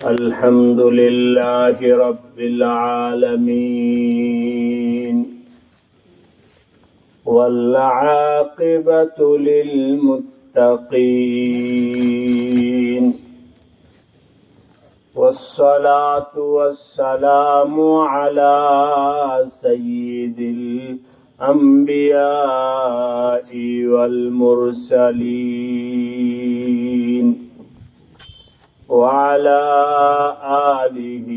الحمد لله رب العالمين والعاقبة للمتقين والصلاة والسلام على سيد الأنبياء والمرسلين وعلى آله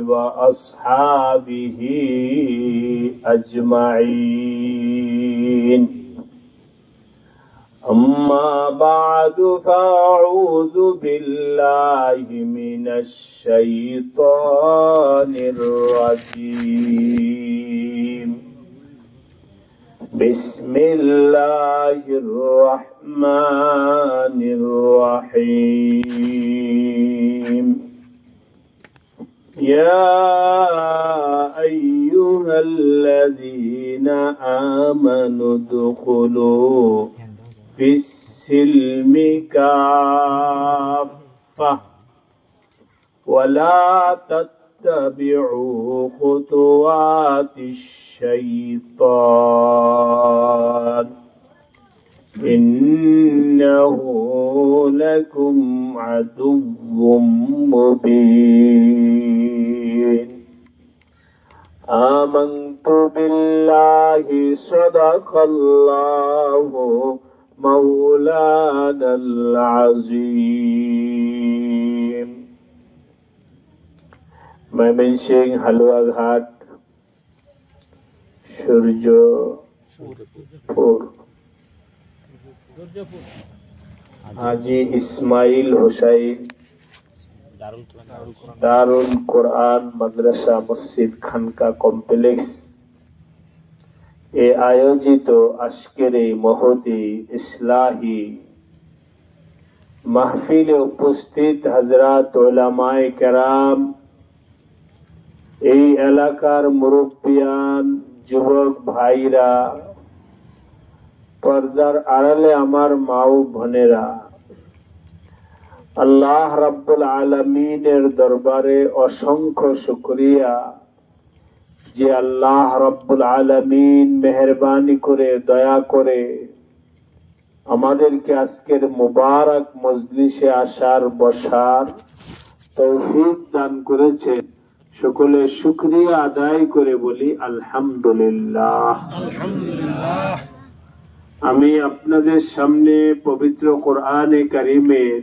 وأصحابه أجمعين أما بعد فأعوذ بالله من الشيطان الرجيم بسم الله الرحمن الرحيم يا أيها الذين آمنوا ادخلوا في السلم كافة ولا تتبعوا خطوات الشيطان إنه لكم عدو مبين آمنت بالله صدق الله مولانا العظيم ময়মনসিংহ হালুয়াঘাট সূর্যপুর হাজী ইসমাইল হোসাইন দারুল কোরআন মাদ্রাসা মসজিদ খানকা কমপ্লেক্স এ আয়োজিত আজকের এই মহতি ইসলাহি মাহফিলে উপস্থিত হযরত উলামায়ে কেরাম, এই এলাকার মুরব্বিয়ান, যুবক ভাইরা, পর্দার আড়ালে আমার মা ও বোনেরা, আল্লাহ রাব্বুল আলামিনের দরবারে অসংখ্য শুকরিয়া যে আল্লাহ রাব্বুল আলামিন মেহেরবানি করে দয়া করে আমাদেরকে আজকের মুবারক মজলিসে আসার বসার তৌফিক দান করেছেন। সকলে শুকরিয়া আদায় করে বলি আলহামদুলিল্লাহ। আমি আপনাদের সামনে পবিত্র কোরআনে কারীমের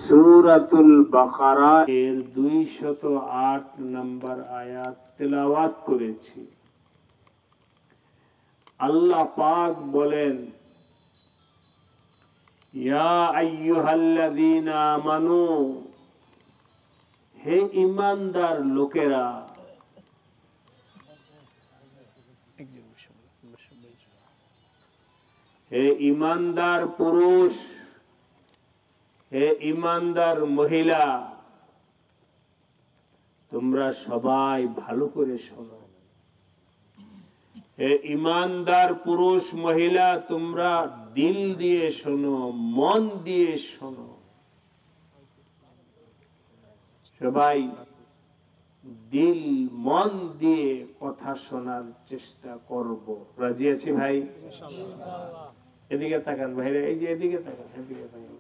সূরাতুল বাকারা এর 208 নম্বর আয়াত তেলাওয়াত করেছি। আল্লাহ পাক বলেন, ইয়া আইয়ুহাল্লাযীনা আমানু, হে ঈমানদার লোকেরা, হে ঈমানদার পুরুষ, হে ঈমানদার মহিলা, তোমরা সবাই ভালো করে শোনো। হে ঈমানদার পুরুষ মহিলা, তোমরা দিল দিয়ে শোনো, মন দিয়ে শোনো। সবাই দিল মন দিয়ে কথা শোনার চেষ্টা করব। রাজি আছি ভাই? এদিকে তাকান ভাইরা, এই যে এদিকে তাকান, এদিকে তাকান।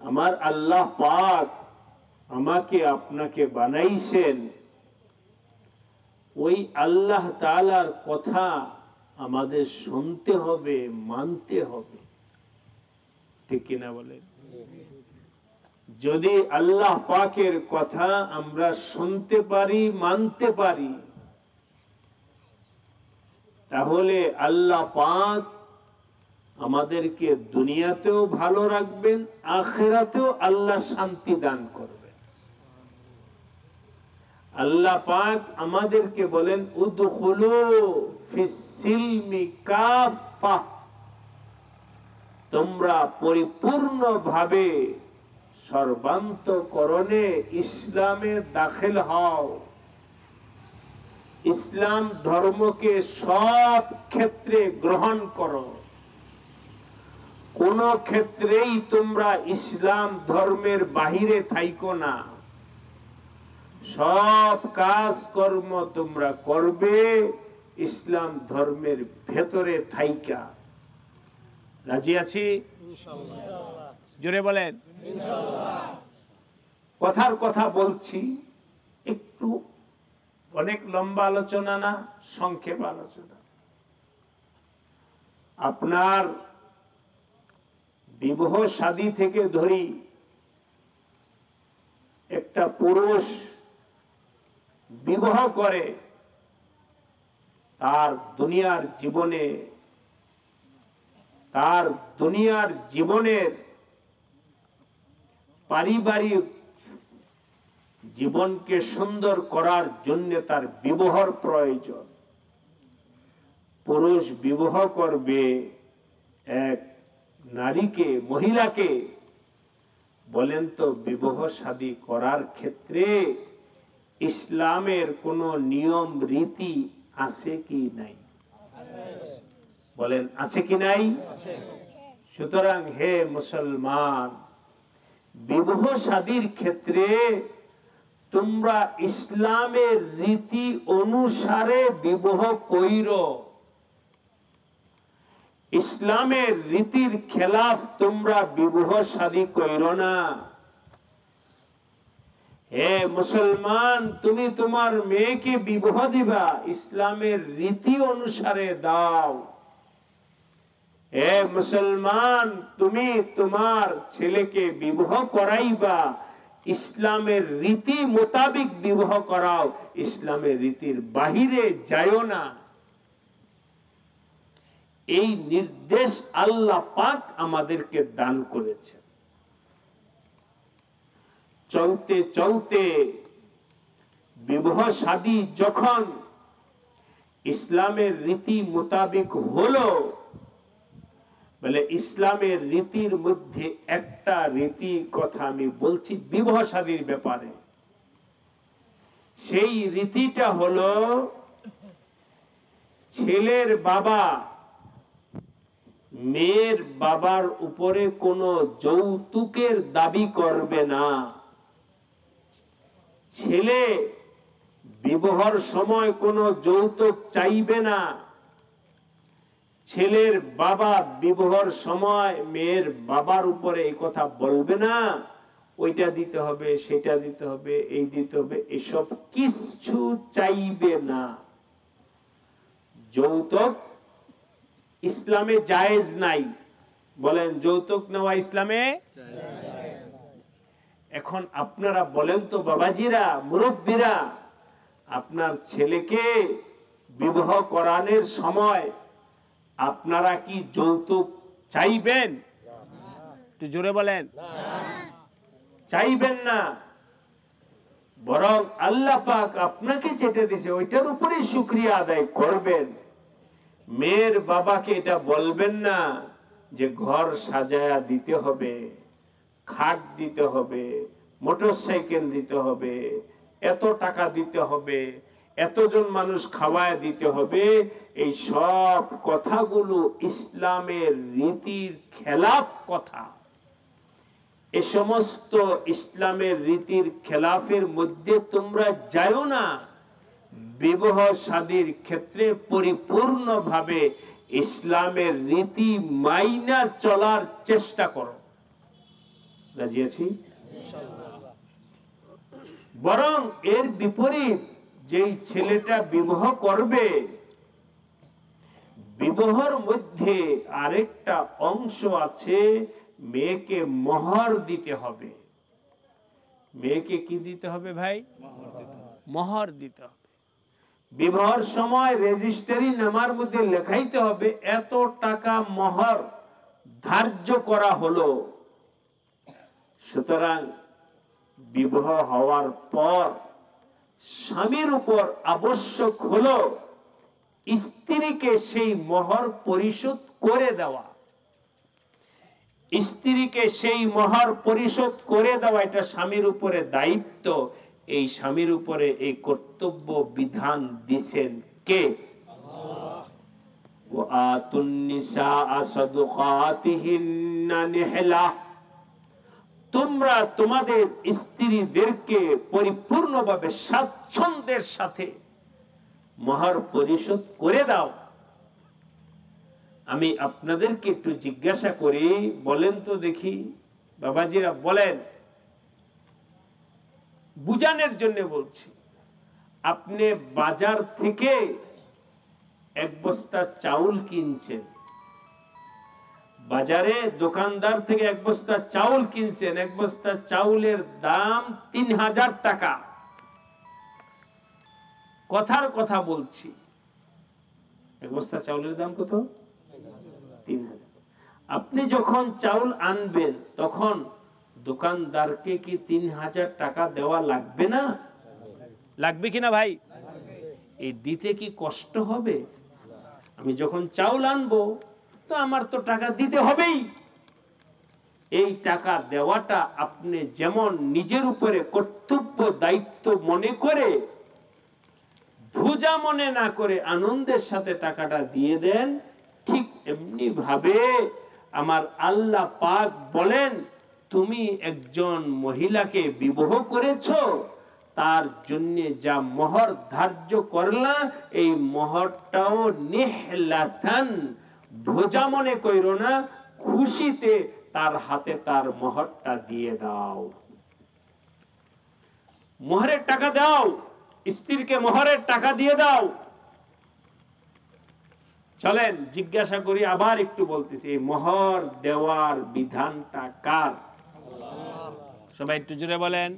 আমার আল্লাহ পাক আমাকে আপনাকে বানাইছেন, ওই আল্লাহ তাআলার কথা আমাদের শুনতে হবে, মানতে হবে, ঠিক কিনা বলেন? যদি আল্লাহ পাকের কথা আমরা শুনতে পারি, মানতে পারি, তাহলে আল্লাহ পাক আমাদেরকে দুনিয়াতেও ভালো রাখবেন, আখিরাতেও আল্লাহ শান্তি দান করবেন। আল্লাহ পাক আমাদেরকে বলেন, উদখুলু ফিস সিলমি কাফা, তোমরা পরিপূর্ণভাবে সর্বান্তকরণে ইসলামে দাখিল হও। ইসলাম ধর্মকে সব ক্ষেত্রে গ্রহণ করো, কোন ক্ষেত্রেই তোমরা ইসলাম ধর্মের বাহিরে থাইকো না, সব কাজ কর্ম তোমরা করবে ইসলাম ধর্মের ভেতরে থাইকা। রাজি আছি? জোরে বলেন ইনশাআল্লাহ। কথার কথা বলছি, একটু অনেক লম্বা আলোচনা না, সংক্ষেপ আলোচনা। আপনার বিবাহ শাদী থেকে ধরি একটা পুরুষ বিবাহ করে, তার দুনিয়ার জীবনের পারিবারিক জীবনকে সুন্দর করার জন্য তার বিবাহর প্রয়োজন। পুরুষ বিবাহ করবে এক নারীকে, মহিলাকে, বলেন তো বিবাহ শাদী করার ক্ষেত্রে ইসলামের কোন নিয়ম রীতি আছে কি নাই? বলেন আছে কি নাই? সুতরাং হে মুসলমান, বিবাহ শাদীর ক্ষেত্রে তোমরা ইসলামের রীতি অনুসারে বিবাহ কইরো, ইসলামের রীতির খেলাফ তোমরা বিবাহ শাদী কইরো না। হে মুসলমান, তুমি তোমার মেয়েকে বিবাহ দিবা, ইসলামের রীতি অনুসারে দাও। হে মুসলমান, তুমি তোমার ছেলেকে বিবাহ করাইবা, ইসলামের রীতি মোতাবিক বিবাহ করাও, ইসলামের রীতির বাহিরে যায়ও না। এই নির্দেশ আল্লাহ পাক আমাদেরকে দান করেছেন। চলতে চলতে বিবাহ শাদী যখন ইসলামের রীতি মোতাবিক হলো, বলে ইসলামের রীতির মধ্যে একটা রীতি কথা আমি বলছি বিবাহ শাদীর ব্যাপারে। সেই রীতিটা হলো ছেলের বাবা মেয়ের বাবার উপরে কোনো যৌতুকের দাবি করবে না। ছেলে বিবাহর সময় কোনো যৌতুক চাইবে না। ছেলের বাবা বিবাহর সময় মেয়ের বাবার উপরে এই কথা বলবে না, ওইটা দিতে হবে, সেটা দিতে হবে, এই দিতে হবে, এসব কিছু চাইবে না। যৌতুক ইসলামে জায়েজ নাই। বলেন যৌতুক নেওয়া ইসলামে? এখন আপনারা বলেন তো বাবাজিরা, মুরব্বীরা, আপনার ছেলেকে বিবাহ করানোর সময় আপনারা কি যৌতুক চাইবেন? একটু জোরে বলেন। চাইবেন না, বরং আল্লাহ পাক আপনাকে যেটা দিয়েছে ওইটার উপরে শুকরিয়া আদায় করবেন। মেয়ের বাবাকে এটা বলবেন না যে ঘর সাজায়া দিতে হবে, খাট দিতে হবে, মোটরসাইকেল দিতে হবে, এত টাকা দিতে হবে, এতজন মানুষ খাওয়ায় দিতে হবে। এই সব কথাগুলো ইসলামের রীতির খেলাফ কথা। এ সমস্ত ইসলামের রীতির খেলাফের মধ্যে তোমরা যাও না। বিবাহ শাদীর ক্ষেত্রে পরিপূর্ণভাবে ইসলামের রীতি মাইনা চলার চেষ্টা করো। রাজি আছি? বরং এর বিপরীত, যেই ছেলেটা বিবাহ করবে, বিবাহর মধ্যে আরেকটা অংশ আছে, মেয়েকে মোহর দিতে হবে। মেয়েকে কি দিতে হবে ভাই? মোহর দিতে হবে। বিবাহর সময় রেজিস্ট্রি নামার মধ্যে লেখাইতে হবে এত টাকা মোহর ধার্য করা হলো। সুতরাং বিবাহ হওয়ার পর স্বামীর উপর আবশ্যক হলো স্ত্রীকে সেই মোহর পরিশোধ করে দেওয়া। স্ত্রীকে সেই মোহর পরিশোধ করে দেওয়া, এটা স্বামীর উপরে দায়িত্ব। এই স্বামীর উপরে এই কর্তব্য বিধান দিছেন কে? ওয়াতুন নিসা সাদুকাতিহিন্না নিহলা, তোমরা তোমাদের স্ত্রীদেরকে পরিপূর্ণভাবে স্বাচ্ছন্দ্যের সাথে মহর পরিশোধ করে দাও। আমি আপনাদেরকে একটু জিজ্ঞাসা করি, বলেন তো দেখি বাবাজিরা, বলেন, বুঝানোর জন্য বলছি, আপনি বাজার থেকে এক বস্তা চাউল কিনছেন, বাজারে দোকানদার থেকে এক বস্তা চাউল কিনছেন, এক বস্তা চাউলের দাম 3000 টাকা। কথার কথা বলছি, এক বস্তা চাউলের দাম কত? 3000। আপনি যখন চাউল আনবেন তখন দোকানদারকে কি 3000 টাকা দেওয়া লাগবে না? লাগবে কিনা ভাই? এই দিতে কি কষ্ট হবে? আমি যখন চাউল আনবো তো আমার তো টাকা দিতে হবেই। এই টাকা দেওয়াটা আপনি যেমন নিজের উপরে কর্তব্য দায়িত্ব মনে করে, বোঝা মনে না করে আনন্দের সাথে টাকাটা দিয়ে দেন, ঠিক এমনি ভাবে আমার আল্লাহ পাক বলেন, তুমি একজন মহিলাকে বিবাহ করেছো, তার জন্য যা মোহর ধার্য করলা, এই মোহরটাও নিহলাতান, বোঝা মনে কইরো না, খুশিতে তার হাতে তার মোহরটা দিয়ে দাও। মোহরের টাকা দাও, স্ত্রীকে মোহরের টাকা দিয়ে দাও। চলেন জিজ্ঞাসা করি, আবার একটু বলতেছি, এই মোহর দেওয়ার বিধানটা কার? সবাই একটু জোরে বলেন।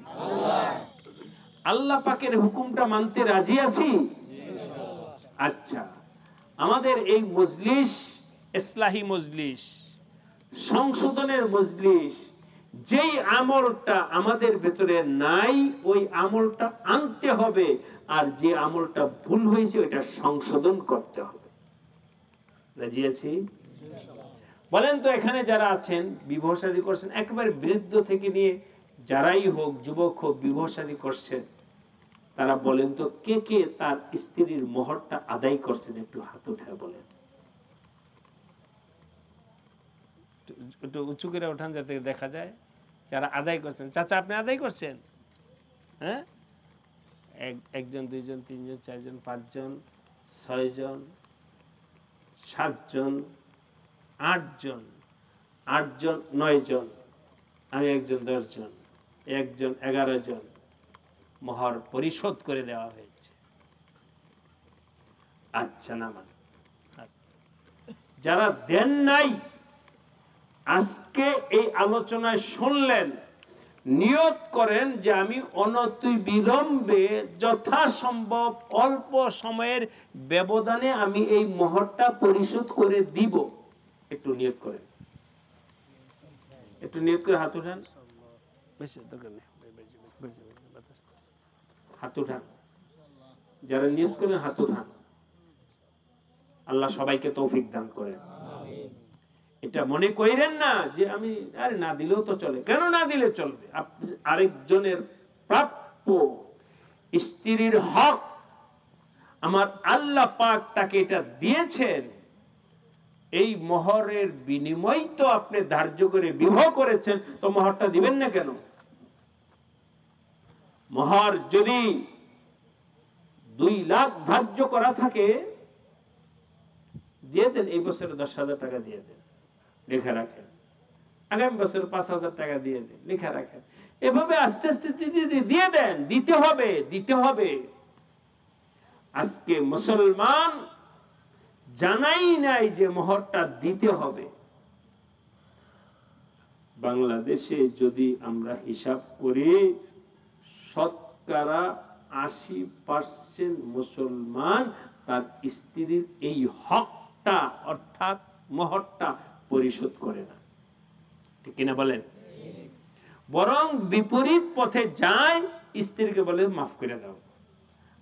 আল্লাহ পাকের হুকুমটা মানতে রাজি আছি? আচ্ছা, আমাদের এই মজলিস ইসলাহি মজলিস, সংশোধনের মজলিস, যেই আমলটা আমাদের ভেতরে নাই ওই আমলটা আনতে হবে, আর যে আমলটা ভুল হয়েছে ওইটা সংশোধন করতে হবে। রাজি আছি? বলেন তো, এখানে যারা আছেন বিবাহ শাদী করছেন, একেবারে বৃদ্ধ থেকে নিয়ে যারাই হোক, যুবক হোক, বিবাহ শাদী করছেন, তারা বলেন তো কে কে তার স্ত্রীর মোহরটা আদায় করছেন? একটু হাত উঠে বলেন, একটু উঁচু করে ওঠান যাতে দেখা যায় যারা আদায় করছেন। চাচা, আপনি আদায় করছেন? হ্যাঁ, একজন, দুইজন, তিনজন, চারজন, পাঁচজন, 6 জন, 7 জন, 8 জন, 8 জন, 9 জন, আমি একজন, 10 জন, একজন, 11 জন মোহর পরিশোধ করে দেওয়া হয়েছে। আচ্ছা, না মানে যারা দেন নাই, আজকে এই আলোচনায় শুনলেন, নিয়ত করেন যে আমি অনতিবিলম্বে যথাসম্ভব অল্প সময়ের ব্যবধানে আমি এই মোহরটা পরিশোধ করে দিব। একটু নিয়ত করেন, একটু নিয়ত করে হাত উঠান, হাত উঠান, যারা নিয়ত করেন হাত উঠান। আল্লাহ সবাইকে তৌফিক দান করেন। এটা মনে করেন না যে আমি আরে না দিলেও তো চলে। কেন না দিলে চলবে? আরেকজনের প্রাপ্য স্ত্রীর হক, আমার আল্লাহ পাক তাকে এটা দিয়েছেন, এই মোহরের বিনিময় তো আপনি ধার্য করে বিবাহ করেছেন, তো মোহরটা দিবেন না কেন? মোহর যদি 2 লাখ ধার্য করা থাকে, দিয়ে দেন, এই বছরে 10,000 টাকা দিয়ে দেন, লেখা রাখেন, আগামী বছর 5,000 টাকা দিয়ে দেন, লেখা রাখেন, এভাবে আস্তে আস্তে দিয়ে দেন। দিতে হবে, দিতে হবে। আজকে মুসলমান জানাই নাই যে মোহরটা দিতে হবে। বাংলাদেশে যদি আমরা হিসাব করি, শতকরা 80% মুসলমান তার স্ত্রীর এই হকটা অর্থাৎ মোহরটা পরিশোধ করে না। ঠিক কিনা বলেন? বরং বিপরীত পথে যায়, স্ত্রীকে বলে মাফ করে দাও।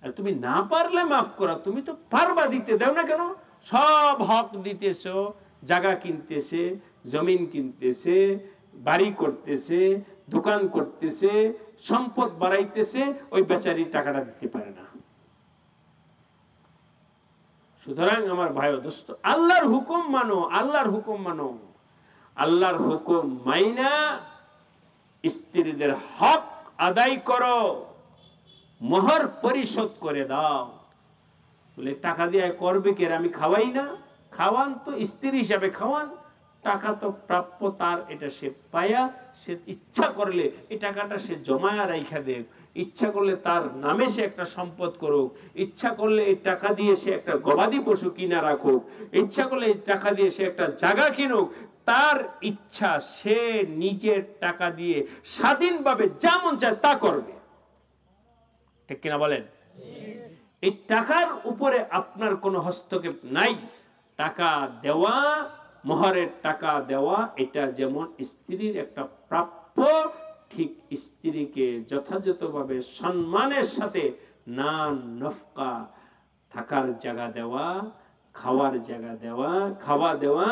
আর তুমি না পারলে মাফ করা, তুমি তো পারবা, দিতে দাও না কেন? সব হক দিতেছো, জায়গা কিনতেছে, জমিন কিনতেছে, বাড়ি করতেছে, দোকান করতেছে, সম্পদ বাড়াইতেছে, ওই বেচারি টাকাটা দিতে পারে না। সুতরাং আমার ভাই ও দোস্ত, আল্লাহর হুকুম মানো, আল্লাহর হুকুম মানো। আল্লাহর হুকুম মাইনা স্ত্রীদের হক আদায় করো, মোহর পরিশোধ করে দাও। বলে টাকা দিয়ে করবে কে? আমি খাওয়াই না। খাওয়ান তো স্ত্রী হিসাবে খাওয়ান, টাকা তো প্রাপ্য তার, এটা সে পায়া, সে ইচ্ছা করলে এই টাকাটা সে জমায়া রাইখা দেব, ইচ্ছা করলে তার নামে সে একটা সম্পদ করুক, ইচ্ছা করলে এই টাকা দিয়ে সে একটা গবাদি পশু কিনা রাখুক, ইচ্ছা করলে এই টাকা দিয়ে সে একটা জায়গা কিনুক, তার ইচ্ছা, সে নিজের টাকা দিয়ে স্বাধীনভাবে যা মন চায় তা করবে। ঠিক কিনা বলেন? এই টাকার উপরে আপনার কোনো হস্তক্ষেপ নাই। টাকা দেওয়া, মোহরের টাকা দেওয়া, এটা যেমন স্ত্রীর একটা প্রাপ্য, ঠিক স্ত্রীকে যথাযথভাবে সম্মানের সাথে নান নফকা, থাকার জায়গা দেওয়া, খাওয়ার জায়গা দেওয়া, খাওয়া দেওয়া,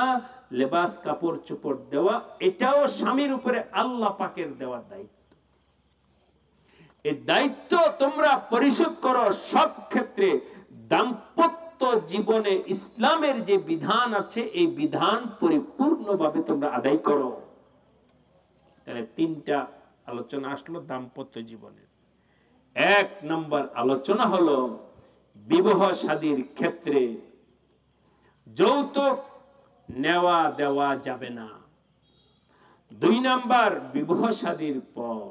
লেবাস কাপড় চোপড় দেওয়া, এটাও স্বামীর উপরে আল্লাহ পাকের দেওয়া দায়িত্ব। এই দায়িত্ব তোমরা পরিশোধ করো সব ক্ষেত্রে। দাম্পত্য জীবনে ইসলামের যে বিধান আছে, এই বিধান পরিপূর্ণভাবে তোমরা আদায় করো। তাহলে তিনটা আলোচনা আসলো দাম্পত্য জীবনে। এক নম্বর আলোচনা হলো বিবাহ শাদীর ক্ষেত্রে যৌতুক নেওয়া দেওয়া যাবে না। দুই নাম্বার, বিবাহ শাদীর পর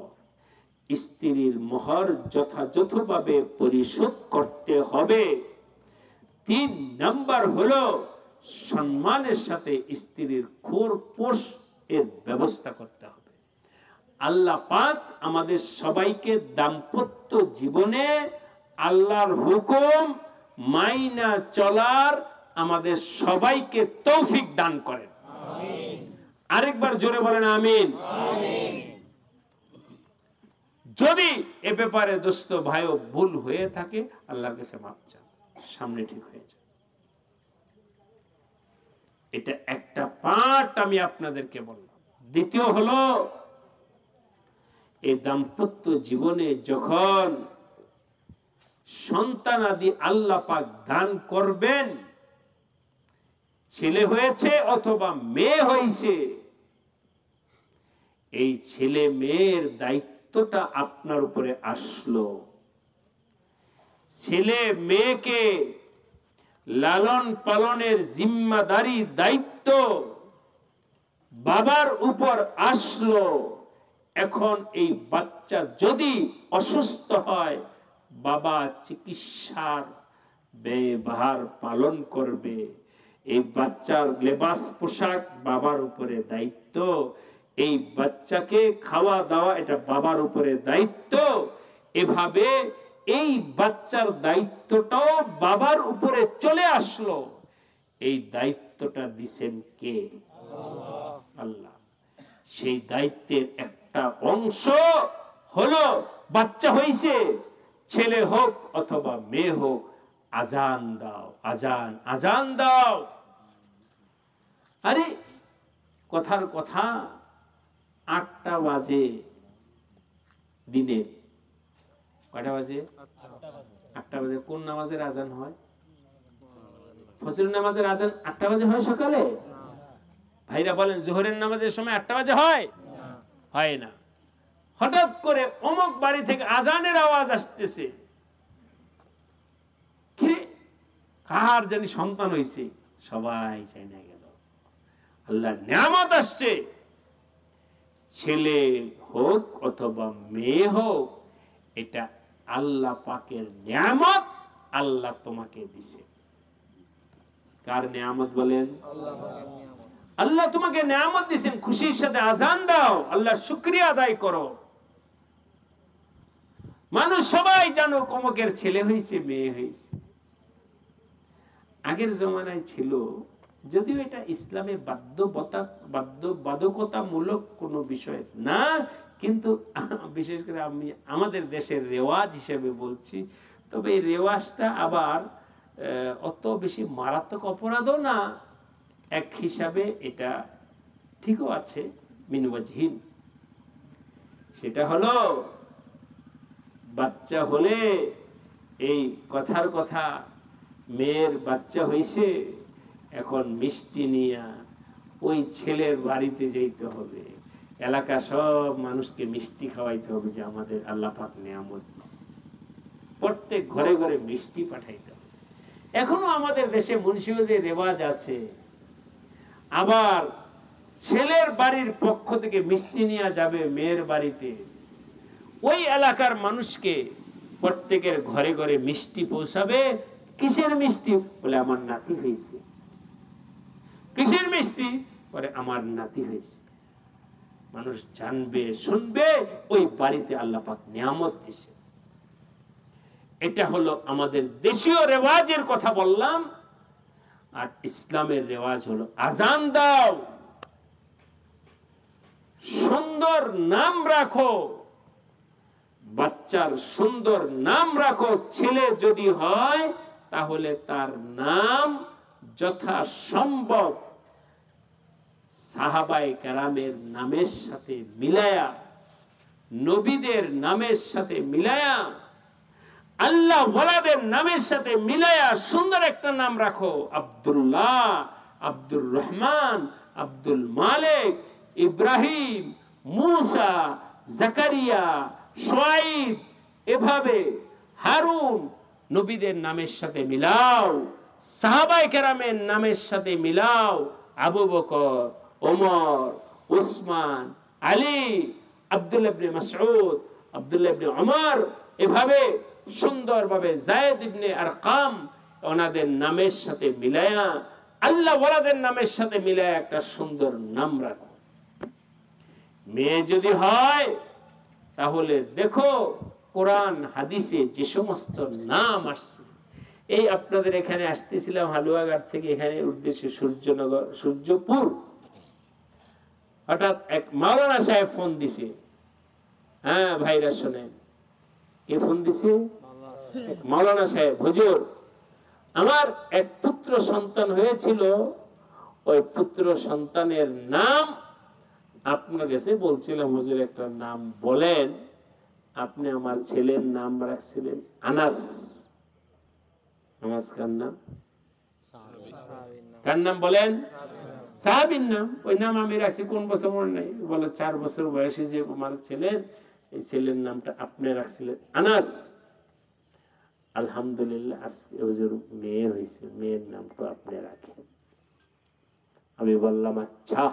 স্ত্রীর মোহর যথাযথভাবে পরিশোধ করতে হবে। তিন নাম্বার হলো সম্মানের সাথে স্ত্রীর খোরপোশ এর ব্যবস্থা করতে হবে। আল্লাহ পাক আমাদের সবাইকে দাম্পত্য জীবনে আল্লাহর হুকুম মাইনা চলার আমাদের সবাইকে তৌফিক দান করেন। আরেকবার জোরে বলেন আমিন। যদি এ ব্যাপারে দোস্ত ভাই ভুল হয়ে থাকে, আল্লাহর কাছে মাপ চান, সামনে ঠিক হয়ে যায়। এটা একটা পার্ট আমি আপনাদেরকে বললাম। দ্বিতীয় হলো, এই দাম্পত্য জীবনে যখন সন্তান আদি আল্লাহ পাক দান করবেন, ছেলে হয়েছে অথবা মেয়ে হয়েছে, এই ছেলে মেয়ের দায়িত্বটা আপনার উপরে আসলো। ছেলে মেয়েকে লালন পালনের জিম্মাদারি দায়িত্ব বাবার উপর আসলো। এখন এই বাচ্চা যদি অসুস্থ হয়, বাবা চিকিৎসার ব্যয়ভার পালন করবে। এই বাচ্চার লেবাস পোশাক বাবার উপরে দায়িত্ব। এই বাচ্চাকে খাওয়া দাওয়া এটা বাবার উপরে দায়িত্ব। এভাবে এই বাচ্চার দায়িত্বটাও বাবার উপরে চলে আসলো। এই দায়িত্বটা দিছেন কে? আল্লাহ। সেই দায়িত্বের একটা অংশ হলো, বাচ্চা হইছে, ছেলে হোক অথবা মেয়ে হোক, আজান দাও, আজান, আজান দাও। আরে কথার কথা, 8টা বাজে দিনে। কয়টা বাজে? 8টা বাজে। কোন নামাজের আজান হয়? ফজরের নামাজের আজান 8টা বাজে হয় সকালে? ভাইরা বলেন, জোহরের নামাজের সময় 8টা বাজে হয়? হয় না। হঠাৎ করে অমুক বাড়ি থেকে আজানের আওয়াজ আসতেছে। কার জানি সন্তান হইছে, সবাই চাই না গেল। আল্লাহ নিয়ামত আসছে, ছেলে হোক অথবা মেয়ে হোক, এটা আল্লাহ পাকের নিয়ামত। আল্লাহ তোমাকে দিছে। কার নিয়ামত বলেন? আল্লাহ তোমাকে নিয়ামত দিয়েছেন। খুশির সাথে আজান দাও, আল্লাহর শুকরিয়া আদায় করো। মানুষ সবাই জানো অমুকের ছেলে হয়েছে, মেয়ে হয়েছে। আগের জমানায় ছিল, যদিও এটা ইসলামে বাধ্যবাধকতামূলক কোনো বিষয় না, কিন্তু বিশেষ করে আমি আমাদের দেশের রেওয়াজ হিসেবে বলছি। তবে এই রেওয়াজটা আবার অত বেশি মারাত্মক অপরাধও না, এক হিসাবে এটা ঠিকও আছে, মিনওয়াজহীন। সেটা হলো, বাচ্চা হলে এই কথার কথা মেয়ের বাচ্চা হইছে, এখন মিষ্টি নিয়ে ওই ছেলের বাড়িতে যেতে হবে, এলাকা সব মানুষকে মিষ্টি খাওয়াইতে হবে যে আমাদের আল্লাহ পাক নিয়ামত দিয়েছে, প্রত্যেক ঘরে ঘরে মিষ্টি পাঠাইতে হবে। এখনো আমাদের দেশে মুন্সিগঞ্জে রেওয়াজ আছে, আবার ছেলের বাড়ির পক্ষ থেকে মিষ্টি নিয়ে যাবে মেয়ের বাড়িতে, ওই এলাকার মানুষকে প্রত্যেকের ঘরে ঘরে মিষ্টি পৌঁছাবে। কিসের মিষ্টি? বলে আমার নাতি হয়েছে। কিসের মিষ্টি? বলে আমার নাতি হয়েছে। মানুষ জানবে, শুনবে ওই বাড়িতে আল্লাহ পাক নিয়ামত দিয়েছে। এটা হলো আমাদের দেশীয় রেওয়াজের কথা বললাম। আর ইসলামের রেওয়াজ হলো আজান দাও, সুন্দর নাম রাখো, বাচ্চার সুন্দর নাম রাখো। ছেলে যদি হয় তাহলে তার নাম যথাসম্ভব সাহাবায়ে কেরামের নামের সাথে মিলায়া, নবীদের নামের সাথে মিলায়া, আল্লাহ ওয়ালাদের নামের সাথে মিলায়া সুন্দর একটা নাম রাখো। আব্দুল্লাহ, আব্দুর রহমান, আব্দুল মালিক, ইব্রাহিম, মুসা, জাকারিয়া, শুআইব, এভাবে হারুন, নবীদের নামের সাথে মিলাও, সাহাবায়ে কেরামের নামের সাথে মিলাও। আবু বকর, ওমর, উসমান, আলী, আব্দুল্লাহ ইবনে মাসউদ, আব্দুল্লাহ ইবনে ওমর, এভাবে সুন্দরভাবে যায়েদ ইবনে আরকাম, ওনাদের নামের সাথে মিলায়া, আল্লাহ ওয়ালাদের নামের সাথে মিলায়া একটা সুন্দর নাম রাখো। মেয়ে যদি হয় তাহলে দেখো কোরআন হাদিসে যে সমস্ত নাম আসছে, এই আপনাদের এখানে আসতেছিলাম হালুয়াঘাট থেকে, এখানে উদ্দেশ্যে সূর্যনগর, সূর্যপুর, হঠাৎ এক মাওলানা সাহেব ফোন দিছে। হ্যাঁ ভাইরা শোনেন, কে ফোন দিছে? মাওলানা সাহেব, হুজুর আমার এক পুত্র সন্তান হয়েছিল, ওই পুত্র সন্তানের নাম আপনার কাছে বলছিলাম, হুজুর একটা নাম বলেন। আপনি আমার ছেলের নাম রাখছিলেন আনাস। আনাস কার নাম? কার নাম বলেন? সাহাবীর নাম। ওই নাম আমি রাখছি, কোন বছর মনে নাই, বলে 4 বছর বয়সে যে আমার ছেলের, এই ছেলের নামটা আপনি রাখছিলেন আনাস। আলহামদুলিল্লাহ আজকে হুজুর মেয়ে হয়েছে, মেয়ের নামটা আপনি রাখেন। আমি বললাম আচ্ছা,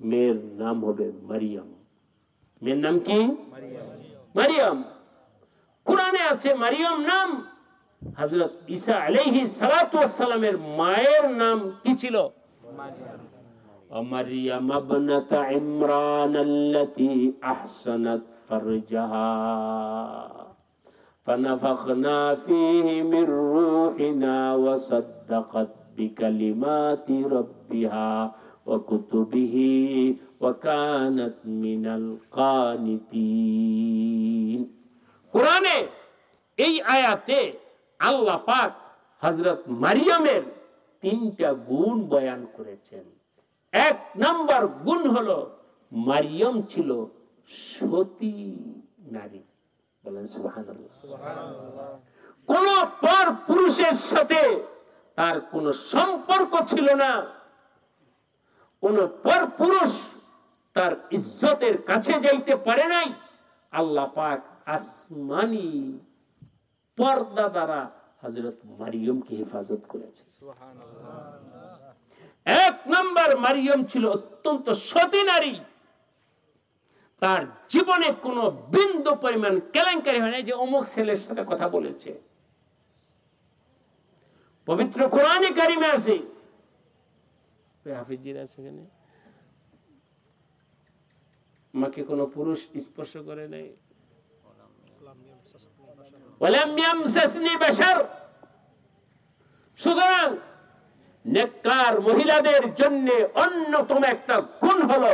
মেয়ের নাম হবে মারিয়াম। মেয়ের নাম কি? মারিয়াম। কোরআনে আছে মারিয়াম নাম। হযরত ঈসা আলাইহিস সালাতু ওয়াস সালামের মায়ের নাম কি ছিল? মারিয়াম। মারিয়াম ইবনাতা ইমরান আল্লাতী আহসানাত ফারজাহা ফানাফাখনা ফীহি মির রূহিনা ওয়া সাদ্দাকাত বিকালিমাতি রাব্বিহা ওয়া কুতুবিহি ওয়া কানাত মিনাল কানিতিন। কোরআনে এই আয়াতে আল্লাহ পাক হযরত মারিয়ামের 3টা গুণ বয়ান করেছেন। 1 নাম্বার গুণ হলো মারিয়াম ছিল সতী নারী। বলেন সুবহানাল্লাহ। সুবহানাল্লাহ। কোন পর পুরুষের সাথে তার কোনো সম্পর্ক ছিল না। কোন পর পুরুষ তার ইজ্জতের কাছে যাইতে পারে নাই। আল্লাহ পাক আসমানি পর্দা দ্বারা হযরত মারিয়ামকে হেফাজত করেছে। সুবহানাল্লাহ। 1 নাম্বার, মারিয়াম ছিল অত্যন্ত সতী নারী। তার জীবনে কোনো বিন্দু পরিমাণ কেলেঙ্কারি হয় না যে অমুক ছেলের সাথে কথা বলেছে। পবিত্র কোরআনে কারিমে আছে, হাফিজিরা আছে এখানে, আমাকে কোনো পুরুষ স্পর্শ করে নাই। ওয়ালাম ইয়ামসাসনি বাশার। সুতরাং নেককার মহিলাদের জন্য অন্যতম একটা গুণ হলো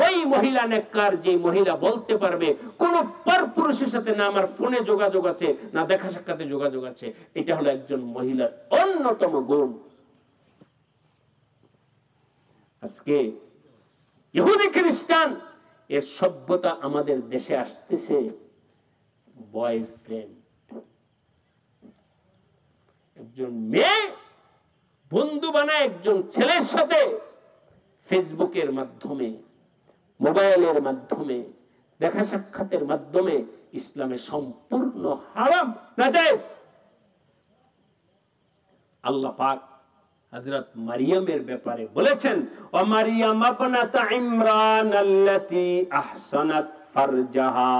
ওই মহিলা নেককার, যে মহিলা বলতে পারবে কোন পরপুরুষের সাথে না আমার ফোনে যোগাযোগ আছে, না দেখা সাক্ষাতে যোগাযোগ আছে। এটা হলো একজন মহিলার অন্যতম গুণ। আজকে ইহুদি খ্রিস্টান এর সভ্যতা আমাদের দেশে আসতেছে, বয়ফ্রেন্ড। একজন মেয়ে বন্ধু বানায় একজন ছেলের সাথে ফেসবুকের মাধ্যমে, মোবাইলের মাধ্যমে, দেখা সাক্ষাতের মাধ্যমে, ইসলামে সম্পূর্ণ হারাম, নাজায়েজ। আল্লাহ পাক হযরত মারিয়ামের ব্যাপারে বলেছেন, ওয়া মারিয়াম ইবনাত ইমরান আল্লাতী আহসানাত ফারজাহা।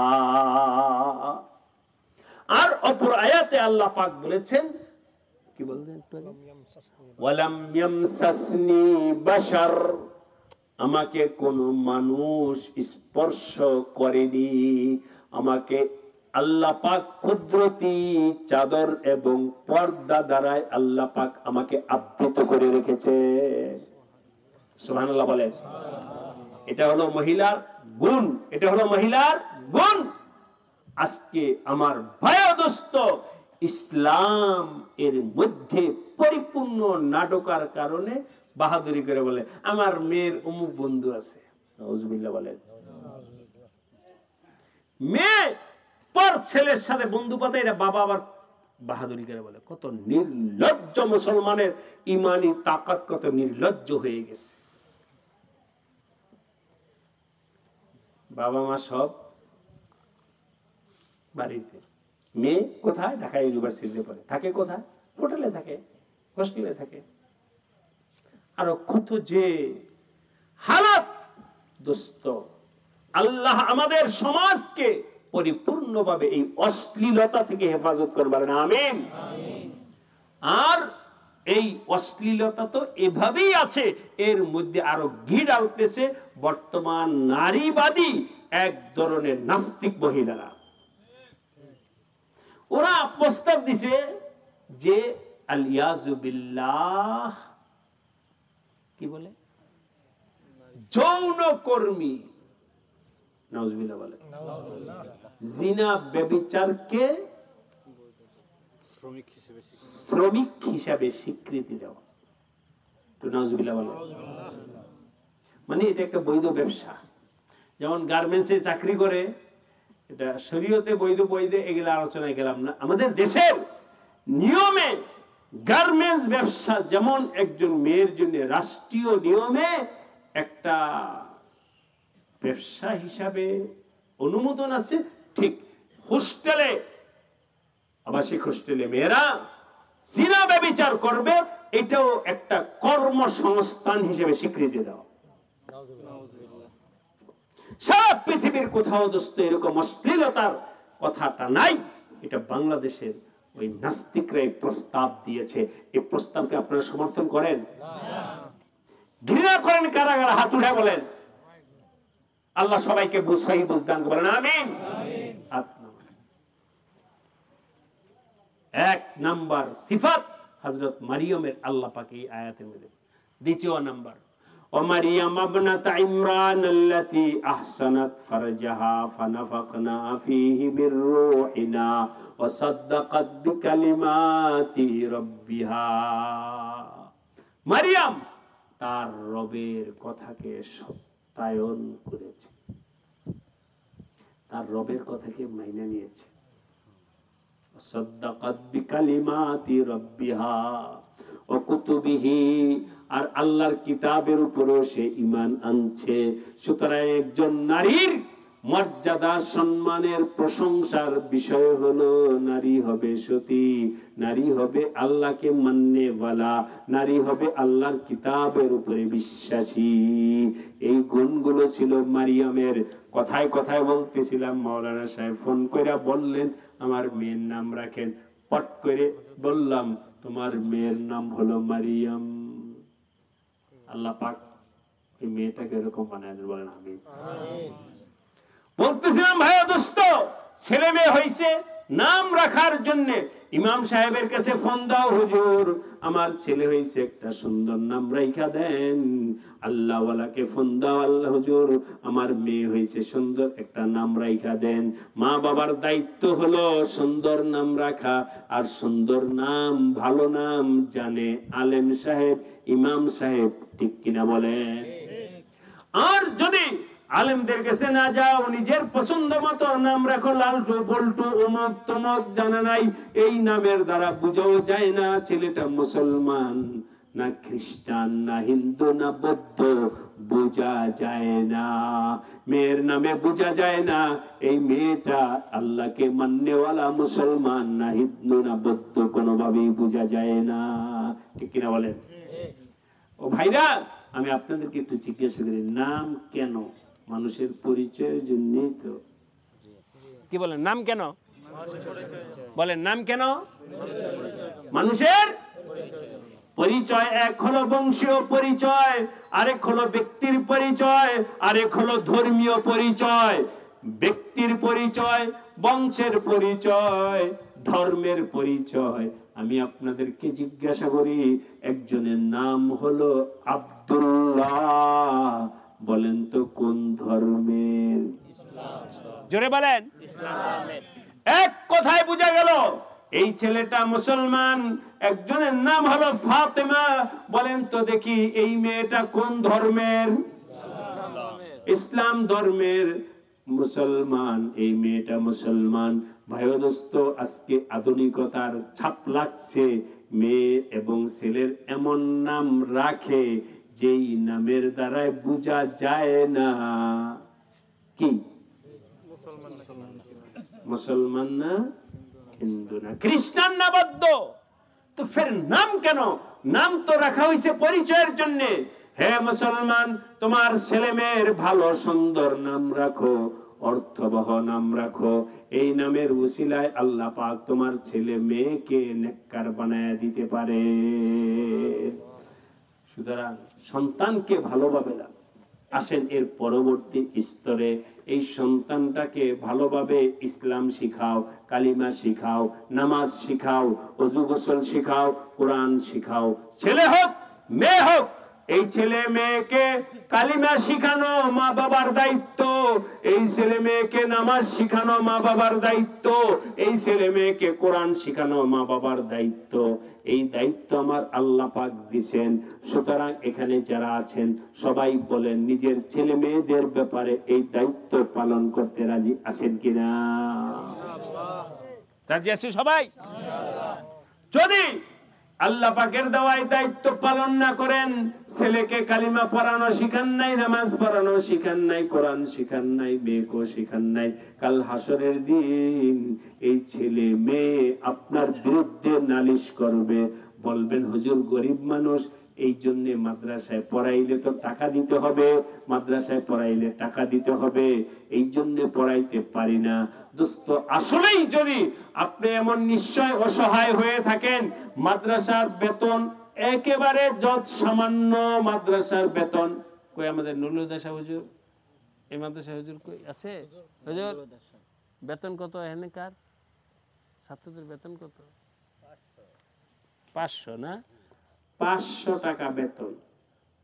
আর অপর আয়াতে আল্লাহ পাক বলেছেন, কি বললেন? ওয়ালাম ইয়ামসাসনি বাশার, আমাকে কোন মানুষ স্পর্শ করেনি, আমাকে আল্লাহ পাক কুদরতি চাদর এবং পর্দা দ্বারাই আল্লাহ পাক আমাকে আবৃত করে রেখেছে। সুবহানাল্লাহ বলেন। এটা হলো মহিলার গুণ, এটা হলো মহিলার গুণ। আজকে আমার ভয় দোস্ত, ইসলাম এর মধ্যে পরিপূর্ণ নাটকার কারণে বাহাদুরি করে বলে আমার মেয়ের অমুক বন্ধু আছে। নাউজুবিল্লাহ বলেন। মেয়ে পর ছেলের সাথে বন্ধু পাতা, এটা বাবা আবার বাহাদুরি করে বলে। কত নির্লজ্জ মুসলমানের ইমানি তাকাত, কত নির্লজ্জ হয়ে গেছে। বাবা মা সব বাড়িতে, মেয়ে কোথায়? ঢাকা ইউনিভার্সিটিতে পড়ে। থাকে কোথায়? হোটেলে থাকে, হোস্টেলে থাকে। আরো কত যে হালাত দোস্ত। আল্লাহ আমাদের সমাজকে পরিপূর্ণভাবে এই অশ্লীলতা থেকে হেফাজত করবেন, আমিন। আর এই অশ্লীলতা তো এভাবেই আছে, এর মধ্যে আরো ঘি ডালতেছে বর্তমান নারীবাদী এক ধরনের নাস্তিক মহিলারা। ওরা প্রস্তাব দিছে যে আলিয়াযু বিল্লাহ, কি বলে, যৌন কর্মী, নাউজুবিল্লাহ বলে, জিনা ব্যভিচারকে শ্রমিক হিসাবে স্বীকৃতি দেওয়া। তো নাউজুবিল্লাহ বলে, মানে এটা একটা বৈধ ব্যবসা। যেমন গার্মেন্টসে চাকরি করে, এটা শরীয়তে বৈধ বৈধ এগুলো আলোচনায় গেলাম না। আমাদের দেশের নিয়মে গার্মেন্টস ব্যবসা যেমন একজন মেয়ের জন্য রাষ্ট্রীয় নিয়মে একটা ব্যবসা হিসাবে অনুমোদন আছে, ঠিক হোস্টেলে, আবাসিক হোস্টেলে মেয়েরা জিনা ব্যভিচার করবে, এটাও একটা কর্মসংস্থান হিসেবে স্বীকৃতি দেওয়া। সারা পৃথিবীর কোথাও দোস্ত এরকম অশ্লীলতার কথাটা নাই। এটা বাংলাদেশের ওই নাস্তিকরা প্রস্তাব দিয়েছে। এই প্রস্তাবকে আপনারা সমর্থন করেন? ঘৃণা করেন কারা কারা? হাত উঠে বলেন। আল্লাহ সবাইকে সহি বুঝদান করেন, আমিন। এক নাম্বার সিফাত হযরত মারিয়মের আল্লাহ পাক এই আয়াতের মধ্যে। দ্বিতীয় নাম্বার, ومريم ابنة عمران التي أحسنت فرجها فنفخنا فيه من روحنا وصدقت بكلمات ربها। মারিয়াম তার রবের কথাকে সত্যায়ন করেছে, তার রবের কথাকে মাইনে নিয়েছে। صدقت بكلمات ربها وكتبه, আর আল্লাহর কিতাবের উপরও সে ঈমান আনছে। সুতরাং একজন নারীর মর্যাদা সম্মানের প্রশংসার বিষয় হলো নারী হবে সতী, নারী হবে আল্লাহকে মাননেওয়ালা, নারী হবে আল্লাহর কিতাবের উপরে বিশ্বাসী। এই গুণগুলো ছিল মারিয়ামের। কথায় কথায় বলতেছিলাম, মাওলানা সাহেব ফোন করে বললেন আমার মেয়ের নাম রাখেন। পট করে বললাম তোমার মেয়ের নাম হলো মারিয়াম। আল্লাহ পাক এই মেয়েটাকে এরকম বানায় দেন, বলেন আমিন। বলতেছিলাম ভাইয়া দোস্ত, ছেলে মেয়ে হয়েছে, নাম রাখার জন্য ইমাম সাহেবের কাছে ফোন দাও, হুজুর আমার ছেলে হয়েছে, একটা সুন্দর নাম রাইখা দেন। আল্লাহওয়ালাকে ফোন দাও, আল্লাহ হুজুর আমার মেয়ে হয়েছে, সুন্দর একটা নাম রাইখা দেন। মা বাবার দায়িত্ব হলো সুন্দর নাম রাখা, আর সুন্দর নাম ভালো নাম জানে আলেম সাহেব, ইমাম সাহেব, ঠিক কিনা বলেন? আর যদি আলেমদের কাছে না যাও, নিজের পছন্দ মতো নাম রাখো, লালটু বল্টু অমুক তমক জানা নাই, এই নামের দ্বারা বুঝাও যায় না ছেলেটা মুসলমান না খ্রিস্টান না হিন্দু না বৌদ্ধ, বোঝা যায় না। মেয়ের নামে বোঝা যায় না এই মেয়েটা আল্লাহকে মাননেওয়ালা মুসলমান না হিন্দু না বৌদ্ধ, কোনোভাবেই বোঝা যায় না। ঠিক কিনা বলেন? ও ভাইরা, আমি আপনাদেরকে একটু জিজ্ঞাসা করি, নাম কেন? মানুষের পরিচয়ের জন্যই তো। কি বলেন, নাম কেন? বলেন, নাম কেন? মানুষের পরিচয়। এক হলো বংশীয় পরিচয়, আরেক হলো ব্যক্তির পরিচয়, আরেক হলো ধর্মীয় পরিচয়। ব্যক্তির পরিচয়, বংশের পরিচয়, ধর্মের পরিচয়। আমি আপনাদেরকে জিজ্ঞাসা করি, একজনের নাম হলো আব্দুল্লাহ, বলেন তো কোন ধর্মের? জোরে বলেন। এক কথায় বোঝা গেল এই ছেলেটা মুসলমান। একজনের নাম হলো ফাতেমা, বলেন তো দেখি এই মেয়েটা কোন ধর্মের? ইসলাম ধর্মের। মুসলমান, এই মেয়েটা মুসলমান। ভাই ও দোস্ত, আজকে আধুনিকতার ছাপ লাগছে, মেয়ে এবং ছেলের এমন নাম রাখে যেই নামের দ্বারা বোঝা যায় না কি মুসলমান না হিন্দু না খ্রিস্টান না বৌদ্ধ। তো ফের নাম কেন? নাম তো রাখা হয়েছে পরিচয়ের জন্য। হে মুসলমান, তোমার ছেলে মেয়ের ভালো সুন্দর নাম রাখো, অর্থবহ নাম রাখো। এই নামের উসিলায় আল্লাহ পাক তোমার ছেলে মেয়েকে নেককার বানায় দিতে পারে। সুতরাং সন্তানকে ভালোভাবে আসেন এর পরবর্তী স্তরে এই সন্তানটাকে ভালোভাবে ইসলাম শিখাও, কালিমা শিখাও, নামাজ শিখাও, ওযু গোসল শিখাও, কোরআন শিখাও। ছেলে হোক মেয়ে হোক, এই ছেলে মেয়েকে কালিমা শিখানো মা বাবার দায়িত্ব, এই ছেলে মেয়েকে নামাজ শিখানো মা বাবার দায়িত্ব, এই ছেলে মেয়েকে কোরআন শিখানো মা বাবার দায়িত্ব। এই দায়িত্ব আমার আল্লাহ পাক দিয়েছেন। সুতরাং এখানে যারা আছেন সবাই বলেন, নিজের ছেলে মেয়েদের ব্যাপারে এই দায়িত্ব পালন করতে রাজি আছেন কিনা? রাজি আছি সবাই? যদি আল্লাহ পাকের দেওয়ায় দায়িত্ব পালন না করেন, ছেলেকে কালিমা পড়ানো শিখান নাই, নামাজ পড়ানো শিখান নাই, কোরআন শিখান নাই, মেয়েকেও শিখান নাই, কাল হাসরের দিন এই ছেলে মেয়ে আপনার বিরুদ্ধে নালিশ করবে। বলবেন, হুজুর গরিব মানুষ, এই জন্য মাদ্রাসায় পড়াইলে তো টাকা দিতে হবে, মাদ্রাসায় পড়াইলে টাকা দিতে হবে, এই জন্য পড়াইতে পারি না। দোস্ত, আসলেই যদি আপনি এমন নিশ্চয় অসহায় হয়ে থাকেন, মাদ্রাসার বেতন একেবারে যত সামান্য, মাদ্রাসার বেতন কই আমাদের নুরুলদাসা হুজুর, এই মাদ্রাসা হুজুর কই আছে? হুজুর বেতন কত এখানকার ছাত্রদের? বেতন কত? 500 না? 500 টাকা বেতন।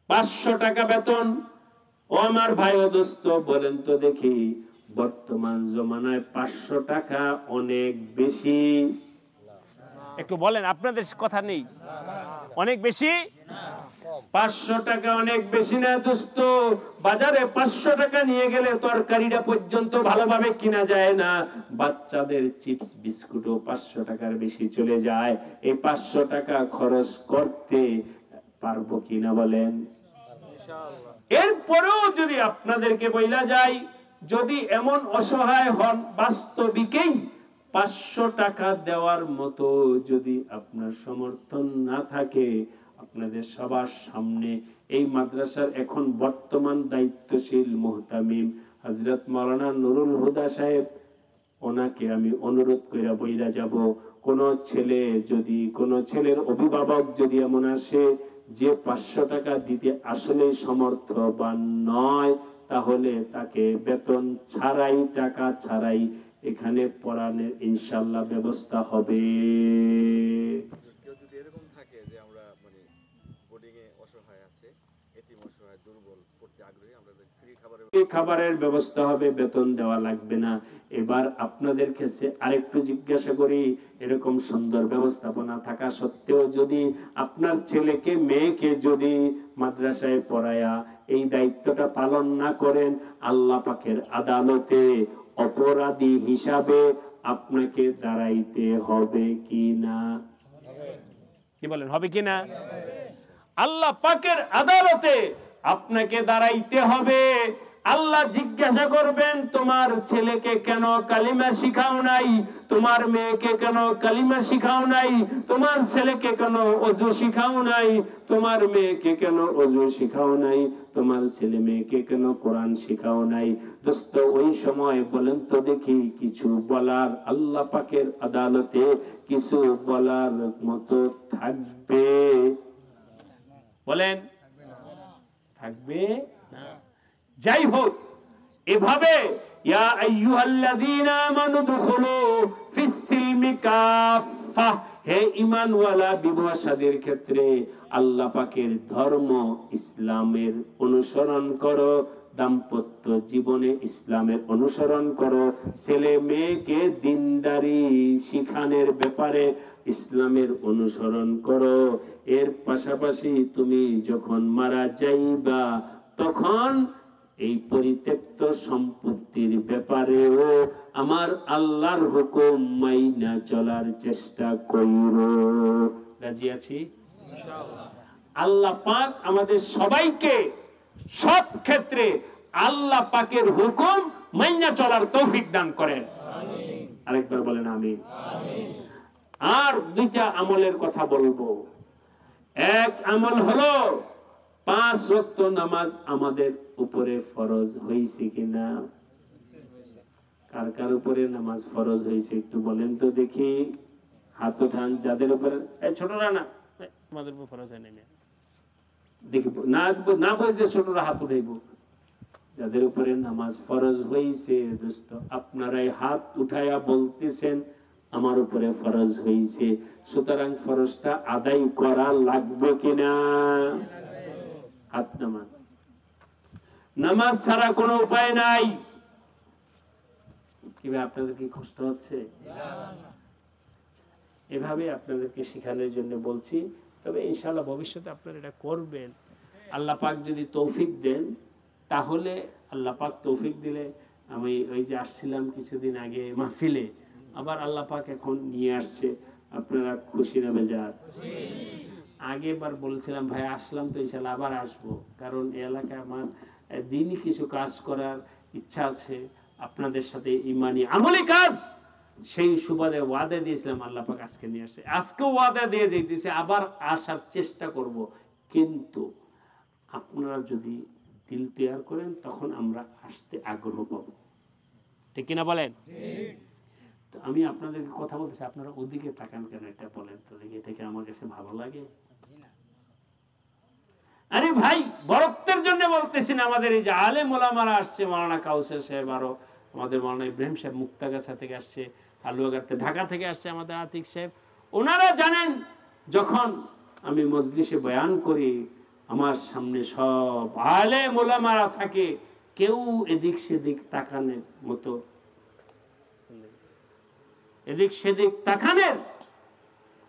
500 টাকা বেতন। ও আমার ভাই ও দোস্ত, বলেন তো দেখি, বর্তমান জমানায় 500 টাকা অনেক বেশি? একটু বলেন, আপনাদের কথা নেই? অনেক বেশি? 500 টাকা অনেক বেশি না দোস্ত? বাজারে 500 টাকা নিয়ে গেলে তরকারিটা পর্যন্ত ভালোভাবে কিনা যায় না। বাচ্চাদের চিপস বিস্কুটও 500 টাকার বেশি চলে যায়। এই 500 টাকা খরচ করতে পারবো কিনা বলেন? এরপরেও যদি আপনাদেরকে বইলা যায়, যদি এমন অসহায় হন, বাস্তবিকেই 500 টাকা দেওয়ার মতো যদি আপনার সমর্থন না থাকে, আপনাদের সবার সামনে এই মাদ্রাসার এখন বর্তমান দায়িত্বশীল মুহতামিম হযরত মাওলানা নুরুল হুদা সাহেব, ওনাকে আমি অনুরোধ কইরা বইরা যাব, কোন ছেলে যদি, কোন ছেলের অভিভাবক যদি এমন আসে যে 500 টাকা দিতে আসলে সমর্থবান নয়, তাহলে তাকে বেতন ছাড়াই, টাকা ছাড়াই এখানে পড়ানোর ইনশাআল্লাহ ব্যবস্থা হবে। কেউ যদি এরকম থাকে যে আমরা মানে বোর্ডিং এ অসহায় আছে, খাবারের ব্যবস্থা হবে, বেতন দেওয়া লাগবে না। এবার আপনাদের কাছে আরেকটু জিজ্ঞাসা করি, এরকম সুন্দর ব্যবস্থাপনা থাকা সত্ত্বেও যদি আপনার ছেলেকে মেয়েকে যদি মাদ্রাসায় পড়ায়া এই দায়িত্বটা পালন না করেন, আল্লাহ পাকের আদালতে অপরাধী হিসাবে আপনাকে দাঁড়াইতে হবে কি না? কি বলেন, হবে কি না? আল্লাহ পাকের আদালতে আপনাকে দাঁড়াইতে হবে। আল্লাহ জিজ্ঞাসা করবেন, তোমার ছেলেকে কেন কালিমা শিখাও নাই, তোমার মেয়েকে কেন কালিমা শিখাও নাই, তোমার ছেলেকে কেন ওযু শিখাও নাই, তোমার মেয়েকে কেন ওযু শিখাও নাই, তোমার ছেলে মেয়েকে কেন কোরআন শিখাও নাই। দোস্ত, ওই সময় বলেন তো দেখি, কিছু বলার আল্লাহ পাকের আদালতে কিছু বলার মতো থাকবে? বলেন, থাকবে না। যাই হোক, এভাবে ইয়া আইয়ুহাল্লাযীনা আমানু দুখুলু ফিস সিলমি কাফা, হে ঈমানওয়ালা, বিবাহ শাদীর ক্ষেত্রে আল্লাহ পাকের ধর্ম ইসলামের অনুসরণ করো, দাম্পত্য জীবনে ইসলামের অনুসরণ করো, ছেলে মেয়েকে দ্বীনদারি শিখানোর ব্যাপারে ইসলামের অনুসরণ করো। এর পাশাপাশি তুমি যখন মারা যাইবা তখন এই পরিত্যক্ত সম্পত্তির ব্যাপারেও আমার আল্লাহর হুকুম মাইনা চলার চেষ্টা কইরো। রাজি আছি ইনশাআল্লাহ। আল্লাহ পাক আমাদের সবাইকে সব ক্ষেত্রে আল্লাহ পাকের হুকুম মাইনা চলার তৌফিক দান করেন। আমিন। আরেকবার বলেন আমিন। আমিন। আর দুইটা আমলের কথা বলবো। এক আমল হলো 5 ওয়াক্ত নামাজ আমাদের উপরে ফরজ হয়েছে কিনা? কার কার উপরে নামাজ ফরজ হয়েছে একটু বলেন তো দেখি, হাত উঠান। যাদের উপরে, ছোটরা না, আমাদের উপর ফরজ হয় না, দেখি না বুঝলে ছোটরা হাত উঠাইব। যাদের উপরে নামাজ ফরজ হয়েছে দোস্ত, আপনারাই হাত উঠাইয়া বলতেছেন আমার উপরে ফরজ হয়েছে। সুতরাং ফরজটা আদায় করা লাগবে কিনা? হাত নামান। নামাজ ছাড়া কোনো উপায় নাই। কিভাবে? আপনাদের কি কষ্ট হচ্ছে? এভাবে আপনাদেরকে শেখানোর জন্য বলছি। তবে ইনশাআল্লাহ ভবিষ্যতে আপনারা এটা করবেন। আল্লাহ পাক যদি তৌফিক দেন, তাহলে আল্লাহ পাক তৌফিক দিলে, আমি ওই যে আসছিলাম কিছুদিন আগে মাহফিলে, আবার আল্লাহ পাক এখন নিয়ে আসছে, আপনারা খুশি না বেজার? আগেবার বলছিলাম ভাই আসলাম তো ইনশাআল্লাহ আবার আসবো, কারণ এই এলাকায় আমার দিনই কিছু কাজ করার ইচ্ছা আছে, আপনাদের সাথে ইমানি আমলি কাজ। সেই সুবাদে ওয়াদা দিয়েছিলাম, আল্লাহ পাক আজকে নিয়ে আসছে। আজকেও ওয়াদা দিয়ে যেতেছে, আবার আসার চেষ্টা করব। কিন্তু আপনারা যদি দিল তৈরি করেন, তখন আমরা আসতে আগ্রহ পাবো। ঠিক কিনা বলেন? তো আমি আপনাদেরকে কথা বলতেছি, আপনারা ওদিকে তাকান কেন? এটা বলেন তো দেখি, এটা কি আমার কাছে ভালো লাগে? আরে ভাই, বরত্বের জন্য বলতেছি না। আমাদের এই যে আলেম ওলামারা আসছে, মাওলানা কাউসার সাহেব, আরো আমাদের মাওলানা ইব্রাহিম সাহেব মুক্তাগাছা থেকে আসছে, হালুয়াঘাট ঢাকা থেকে আসছে আমাদের আতিক সাহেব। ওনারা জানেন, যখন আমি মজলিসে বয়ান করি, আমার সামনে সব আলেম ওলামারা থাকে, কেউ এদিক সেদিক তাকানোর মতো, এদিক সেদিক তাকানের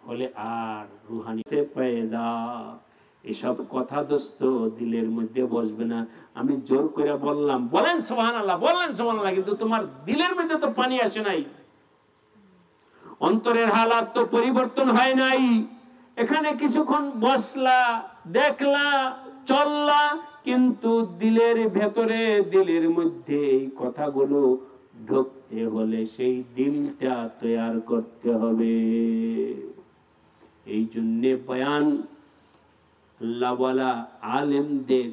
হলে আর রুহানি সে পয়দা এসব কথা দোস্ত দিলের মধ্যে বসবে না। আমি জোর করে বললাম, বলেন সুবহানাল্লাহ, বলেন সুবহানাল্লাহ, কিন্তু তোমার দিলের মধ্যে তো পানি আসে নাই, অন্তরের হালাত তো পরিবর্তন হয় নাই। এখানে কিছুক্ষণ বসলা, দেখলা, চললা, কিন্তু দিলের ভেতরে, দিলের মধ্যে এই কথাগুলো ঢুকতে হলে সেই দিলটা তৈরি করতে হবে। এই জন্য বয়ান, আল্লাহওয়ালা আলেমদের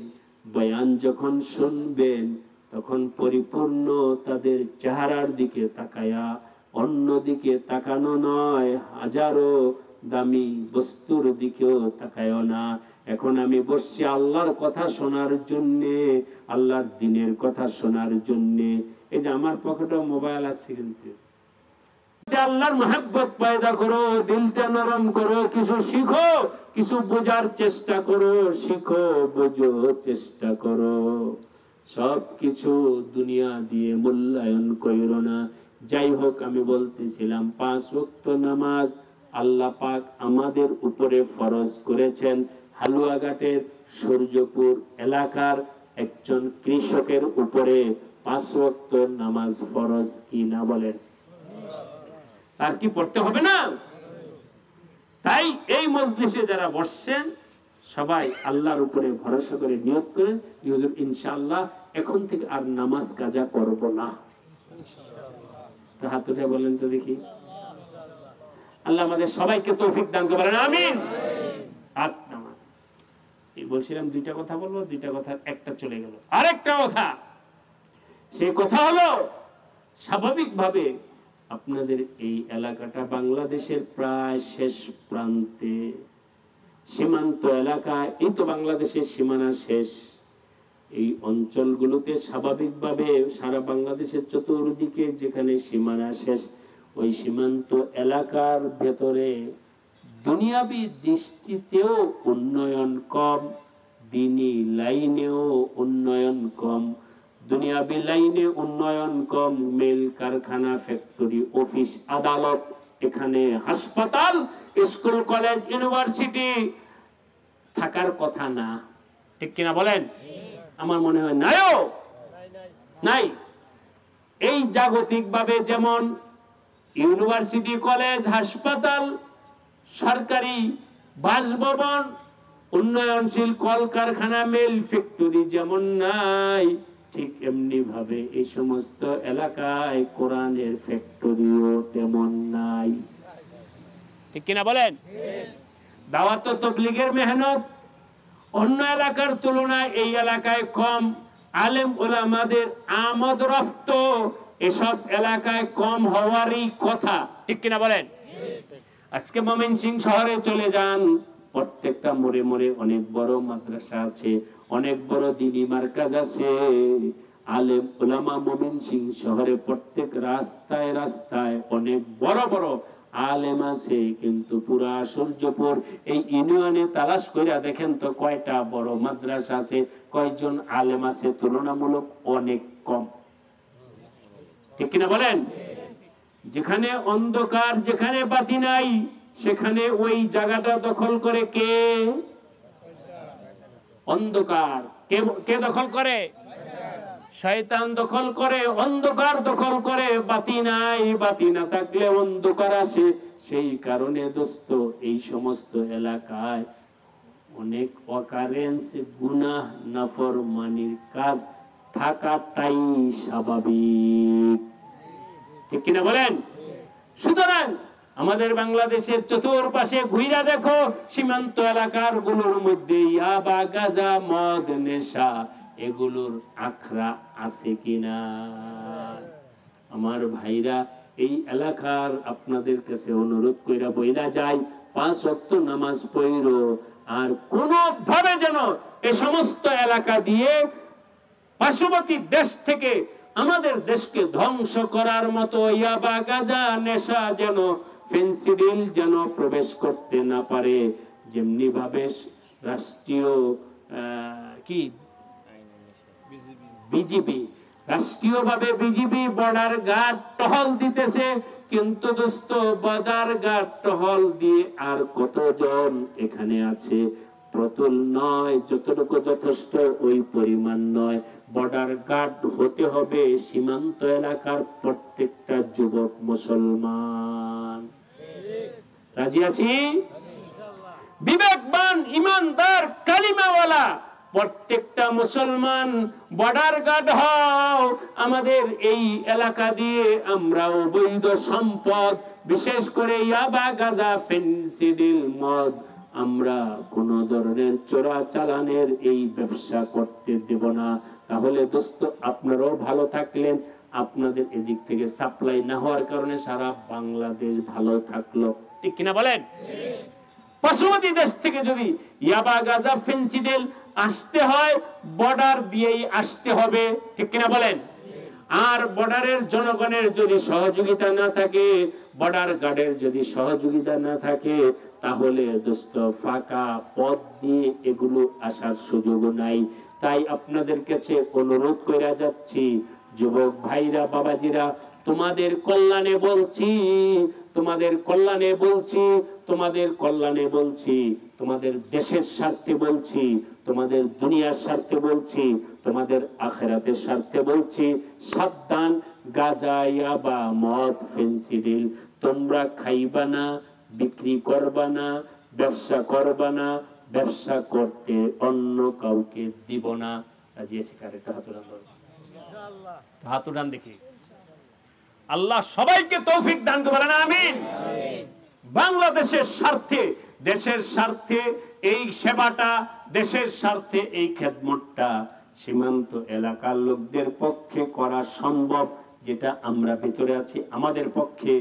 বয়ান যখন শুনবেন, তখন পরিপূর্ণ তাদের চেহারার দিকে তাকায়া, অন্য দিকে তাকানো নয়, হাজারো দামি বস্তুর দিকেও তাকায়ও না। এখন আমি বসছি আল্লাহর কথা শোনার জন্যে, আল্লাহর দ্বীনের কথা শোনার জন্যে। এই যে আমার পকেটে মোবাইল আছে, কিন্তু আল্লাহর মহব্বত পয়দা করো, দিলটা নরম করো, কিছু শিখো, কিছু বোঝার চেষ্টা করো, শিখো বোঝো চেষ্টা করো। সবকিছু দুনিয়া দিয়ে মূল্যায়ন কইরো না। যাই হোক, আমি বলতেছিলাম 5 ওয়াক্ত নামাজ আল্লাহ পাক আমাদের উপরে ফরজ করেছেন। হালুয়াঘাটের সূর্যপুর এলাকার একজন কৃষকের উপরে 5 ওয়াক্ত নামাজ ফরজ, কি না বলেন? তার কি পড়তে হবে না? তাই এই মজলিসে যারা বসছেন সবাই আল্লাহর উপরে ভরসা করে নিয়ত করেন, হুজুর ইনশাআল্লাহ এখন থেকে আর নামাজ কাজা করব না। হাত উঠে বলেন তো দেখি। আল্লাহ আমাদের সবাইকে তৌফিক দান করেন, আমিন। হাত নামান। এই বলছিলাম 2টা কথা বলবো, 2টা কথার একটা চলে গেল। আরেকটা কথা, সেই কথা হলো স্বাভাবিকভাবে আপনাদের এই এলাকাটা বাংলাদেশের প্রায় শেষ প্রান্তে, সীমান্ত এলাকা। এই তো বাংলাদেশের সীমানা শেষ। এই অঞ্চলগুলোতে স্বাভাবিকভাবে সারা বাংলাদেশের চতুর্দিকে যেখানে সীমানা শেষ, ওই সীমান্ত এলাকার ভেতরে দুনিয়াবি দৃষ্টিতেও উন্নয়ন কম, দ্বীনি লাইনেও উন্নয়ন কম। দুনিয়াবি লাইনে উন্নয়ন কম, মিল কারখানা, ফ্যাক্টরি, অফিস, আদালত, এখানে হাসপাতাল, স্কুল, কলেজ, ইউনিভার্সিটি থাকার কথা না, ঠিক কিনা বলেন? আমার মনে হয় নাই। এই জাগতিকভাবে যেমন ইউনিভার্সিটি, কলেজ, হাসপাতাল, সরকারি বাসভবন, উন্নয়নশীল কলকারখানা, মিল, ফ্যাক্টরি যেমন নাই, ঠিক এমনি ভাবে এই সমস্ত এলাকায় কোরআনের ফ্যাক্টরিও তেমন নাই, ঠিক কিনা বলেন? দাওয়াত ও তাবলীগের মেহনত অন্য এলাকার তুলনায় এই এলাকায় কম। আলেম ওলামাদের আমদ রফত এসব এলাকায় কম হওয়ারই কথা, ঠিক কিনা বলেন? আজকে ময়মনসিংহ শহরে চলে যান, প্রত্যেকটা মোড়ে মোড়ে অনেক বড় মাদ্রাসা আছে, অনেক বড় দ্বীনি মার্কাজ আছে। আলেম ওলামা ময়মনসিংহ শহরে প্রত্যেক রাস্তায় রাস্তায় অনেক বড় বড় আলেম আছে, কিন্তু পুরা সূর্যপুর এই ইউনিয়নে তালাশ কইরা দেখেন তো কয়টা বড় মাদ্রাসা আছে, কয়জন আলেম আছে? তুলনামূলক অনেক কম, ঠিক কিনা বলেন? যেখানে অন্ধকার, যেখানে বাতি নাই, সেখানে ওই জায়গাটা দখল করে কে? অন্ধকার। কে দখল করে? শয়তান দখল করে, অন্ধকার দখল করে। বাতি নাই, বাতি না থাকলে অন্ধকার আসে। সেই কারণে দোস্ত এই সমস্ত এলাকায় অনেক অকারেন্স, গুনাহ, নাফরমানির কাজ থাকাটাই স্বাভাবিক, ঠিক কিনা বলেন? সুতরাং আমাদের বাংলাদেশের চতুর্পাশে ঘুইরা দেখো, সীমান্ত এলাকার গুলোর মধ্যে ইয়াবা, গাঁজা, মদ, নেশা এগুলোর আখড়া আছে কিনা? আমার ভাইরা, এই এলাকার আপনাদের কাছে অনুরোধ কইরা বইলা যায়, 5 ওয়াক্ত নামাজ পড়ো। আর কোন ভাবে যেন এই সমস্ত এলাকা দিয়ে পার্শ্ববর্তী দেশ থেকে আমাদের দেশকে ধ্বংস করার মতো ইয়াবা, গাঁজা, নেশা যেন, ফেন্সিডিল যেন প্রবেশ করতে না পারে। যেমনি ভাবে রাষ্ট্রীয় বিজিবি, রাষ্ট্রীয়ভাবে বিজিবি বর্ডার গার্ড টহল দিতেছে, কিন্তু দোস্ত বর্ডার গার্ড টহল দিয়ে আর কতজন এখানে আছে? প্রতুল নয়, যতটুকু যথেষ্ট ওই পরিমাণ নয়। বর্ডার গার্ড হতে হবে সীমান্ত এলাকার প্রত্যেকটা যুবক মুসলমান। রাজি আছি? বিবেকবান, ইমানদার, কালিমাওয়ালা প্রত্যেকটা মুসলমান বর্ডার গার্ড হও। আমাদের এই এলাকা দিয়ে আমরা অবৈধ সম্পদ, বিশেষ করে ইয়াবা, গাঁজা, ফেন্সিডিল, মদ, আমরা কোন ধরনের চোরা চালানের এই ব্যবসা করতে দেব না। তাহলে দোস্ত আপনারাও ভালো থাকলেন, আপনাদের এদিক থেকে সাপ্লাই না হওয়ার কারণে সারা বাংলাদেশ ভালো থাকলো, ঠিক কিনা বলেন? পার্শ্ববর্তী দেশ থেকে যদি ইয়াবা, গাঁজা, ফেন্সিডিল আসতে হয়, বর্ডার দিয়েই আসতে হবে, ঠিক কিনা বলেন? আর বর্ডারের জনগণের যদি সহযোগিতা না থাকে, বর্ডার গার্ডের যদি সহযোগিতা না থাকে, তাহলে দোস্ত ফাঁকা পথ দিয়ে এগুলো আসার সুযোগ নাই। তাই আপনাদের কাছে অনুরোধ করে যাচ্ছি, যুবক ভাইরা, বাবাজিরা, তোমাদের কল্যাণে বলছি, তোমাদের কল্যাণে বলছি, তোমাদের কল্যাণে বলছি, তোমাদের দেশের স্বার্থে বলছি, তোমাদের দুনিয়ার স্বার্থে বলছি, তোমাদের আখিরাতের স্বার্থে বলছি, সাবধান, গাঁজা, ইয়াবা, মদ, ফেন্সিডিল তোমরা খাইবা না, বিক্রি করবা না, ব্যবসা করবা না, ব্যবসা করতে অন্য কাউকে দিব না। রাজি আছি কারে? হাত উঠান দেখি। আল্লাহ সবাইকে তৌফিক দান করেন, আমিন। বাংলাদেশের স্বার্থে, দেশের স্বার্থে এই সেবাটা, দেশের স্বার্থে এই খেদমতটা সীমান্ত এলাকার লোকদের পক্ষে করা সম্ভব। যেটা আমরা ভিতরে আছি, আমাদের পক্ষে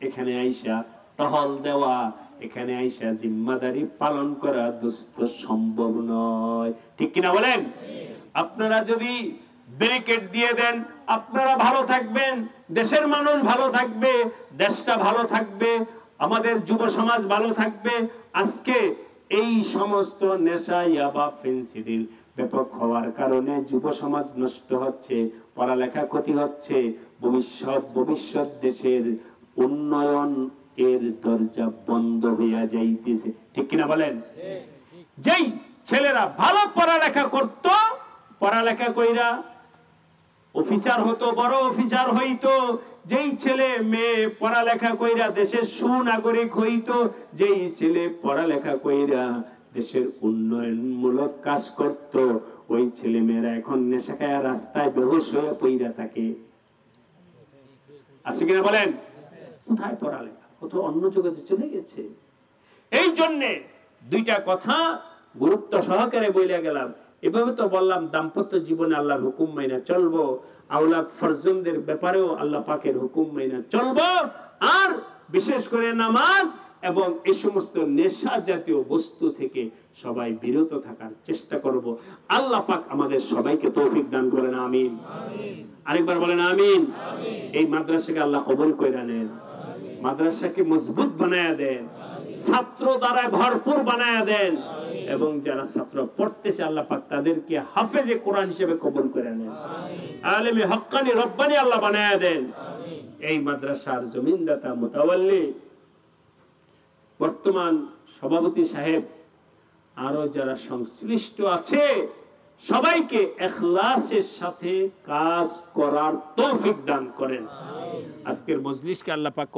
এখানে আইসা টহল দেওয়া, এখানে আইসা জিম্মাদারি পালন করা দুস্থ সম্ভব নয়। ঠিক কিনা বলেন? আপনারা যদি ব্যারিকেড দিয়ে দেন, আপনারা ভালো থাকবেন, দেশের মানুষ ভালো থাকবে, দেশটা ভালো থাকবে, আমাদের যুব সমাজ ভালো থাকবে। আজকে এই সমস্ত নেশা, ইয়াবা, ফেন্সিডিল ব্যাপক হওয়ার কারণে যুব সমাজ নষ্ট হচ্ছে, পড়ালেখা ক্ষতি হচ্ছে, ভবিষ্যৎ দেশের উন্নয়ন এর দরজা বন্ধ হইয়া যাইতেছে। ঠিক কিনা বলেন? যেই ছেলেরা ভালো পড়ালেখা করত, পড়ালেখা কইরা অফিসার হতো, বড় অফিসার হইতো, যেই ছেলে মেয়ে পড়ালেখা কইরা দেশের সুনাগরিক হইতো, যেই ছেলে পড়ালেখা কইরা দেশের উন্নয়নমূলক কাজ করত, ওই ছেলে মেয়েরা এখন নেশা খায়া রাস্তায় বেহুশ হয়ে পইরা থাকে। আছে কিনা বলেন? কোথায় পড়ালেখা? কোথাও অন্য জগতে চলে গেছে। এই জন্যে দুইটা কথা গুরুত্ব সহকারে বইলা গেলাম। এভাবে তো বললাম দাম্পত্য জীবনে আল্লাহর হুকুম মাইনা চলবো, আওলাদ ফরজনদের ব্যাপারেও আল্লাহ পাকের হুকুম মাইনা চলবো, আর বিশেষ করে নামাজ এবং এই সমস্ত নেশা জাতীয় বস্তু থেকে সবাই বিরত থাকার চেষ্টা করব। আল্লাহ পাক আমাদের সবাইকে তৌফিক দান করেন, আমিন। আরেকবার বলেন আমিন। এই মাদ্রাসাকে আল্লাহ কবুল কইরা নেন, মাদ্রাসাকে মজবুত বানায়া দেন, ছাত্র দ্বারা ভরপুর বানায়া দেন, এবং যারা ছাত্র পড়তেছে আল্লাহ পাক তাদেরকে হাফেজে কোরআন হিসেবে কবুল করে নেন, আলেমে হক্কানি রব্বানি আল্লাহ বানায়া দেন। এই মাদ্রাসার জমিনদাতা মুতাওয়াল্লি, বর্তমান সভাপতি সাহেব, আরো যারা সংশ্লিষ্ট আছে সবাইকে ইখলাসের সাথে কাজ করার তৌফিক দান করেন। আজকের মজলিসকে আল্লাহ পাক